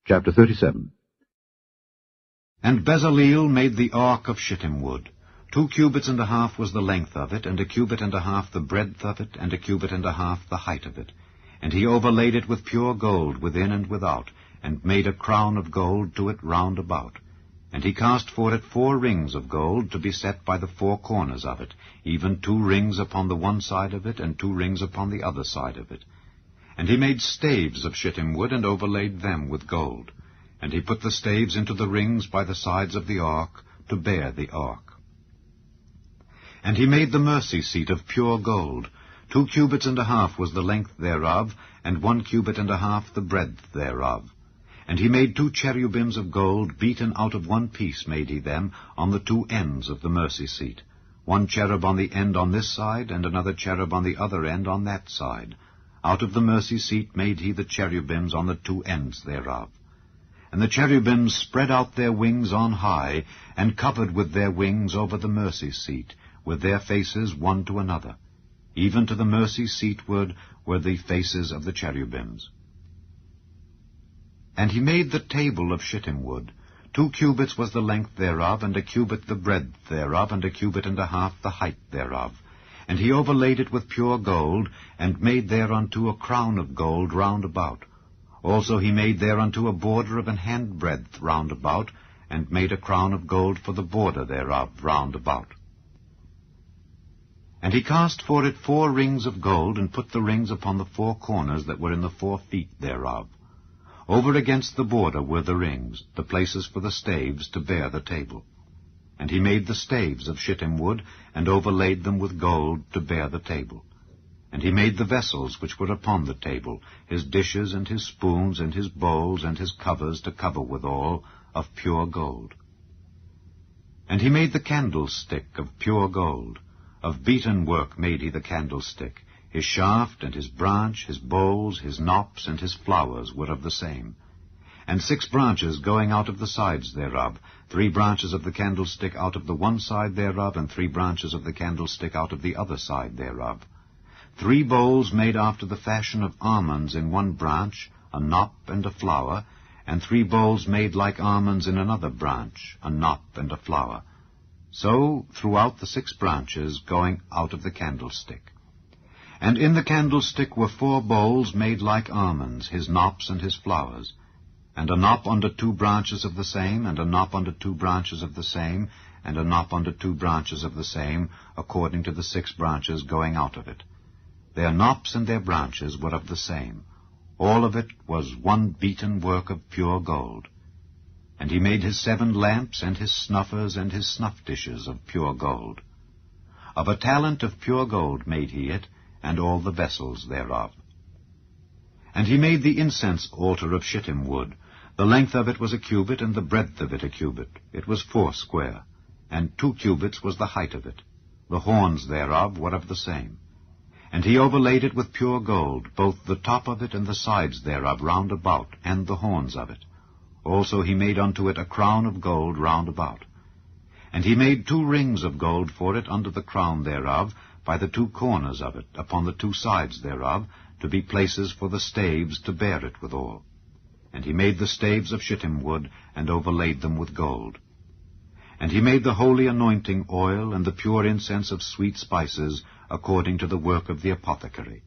Chapter 37. And Bezaleel made the ark of shittim wood. 2 cubits and a half was the length of it, and 1 cubit and a half the breadth of it, and 1 cubit and a half the height of it. And he overlaid it with pure gold within and without, and made a crown of gold to it round about. And he cast for it 4 rings of gold to be set by the 4 corners of it, even 2 rings upon the one side of it, and 2 rings upon the other side of it. And he made staves of shittim wood, and overlaid them with gold. And he put the staves into the rings by the sides of the ark, to bear the ark. And he made the mercy seat of pure gold. 2 cubits and a half was the length thereof, and 1 cubit and a half the breadth thereof. And he made 2 cherubims of gold, beaten out of one piece made he them, on the 2 ends of the mercy seat. 1 cherub on the end on this side, and another cherub on the other end on that side. Out of the mercy seat made he the cherubims on the 2 ends thereof. And the cherubims spread out their wings on high, and covered with their wings over the mercy seat, with their faces one to another. Even to the mercy seatward were the faces of the cherubims. And he made the table of shittim wood. 2 cubits was the length thereof, and 1 cubit the breadth thereof, and 1 cubit and a half the height thereof. And he overlaid it with pure gold, and made thereunto a crown of gold round about. Also he made thereunto a border of an handbreadth round about, and made a crown of gold for the border thereof round about. And he cast for it 4 rings of gold, and put the rings upon the 4 corners that were in the 4 feet thereof. Over against the border were the rings, the places for the staves to bear the table. And he made the staves of shittim wood, and overlaid them with gold to bear the table. And he made the vessels which were upon the table, his dishes and his spoons and his bowls and his covers to cover withal, of pure gold. And he made the candlestick of pure gold. Of beaten work made he the candlestick. His shaft and his branch, his bowls, his knops, and his flowers were of the same. And 6 branches going out of the sides thereof, 3 branches of the candlestick out of the one side thereof, and 3 branches of the candlestick out of the other side thereof. 3 bowls made after the fashion of almonds in one branch, a knop and a flower, and 3 bowls made like almonds in another branch, a knop and a flower. So throughout the 6 branches going out of the candlestick. And in the candlestick were 4 bowls made like almonds, his knops and his flowers, and a knop under 2 branches of the same, and a knop under 2 branches of the same, and a knop under 2 branches of the same, according to the 6 branches going out of it. Their knops and their branches were of the same. All of it was one beaten work of pure gold. And he made his 7 lamps, and his snuffers, and his snuff dishes of pure gold. Of a talent of pure gold made he it, and all the vessels thereof. And he made the incense altar of shittim wood. The length of it was 1 cubit, and the breadth of it 1 cubit. It was 4 square, and 2 cubits was the height of it. The horns thereof were of the same. And he overlaid it with pure gold, both the top of it and the sides thereof round about, and the horns of it. Also he made unto it a crown of gold round about. And he made 2 rings of gold for it under the crown thereof, by the 2 corners of it, upon the 2 sides thereof, to be places for the staves to bear it withal. And he made the staves of shittim wood, and overlaid them with gold. And he made the holy anointing oil, and the pure incense of sweet spices, according to the work of the apothecary.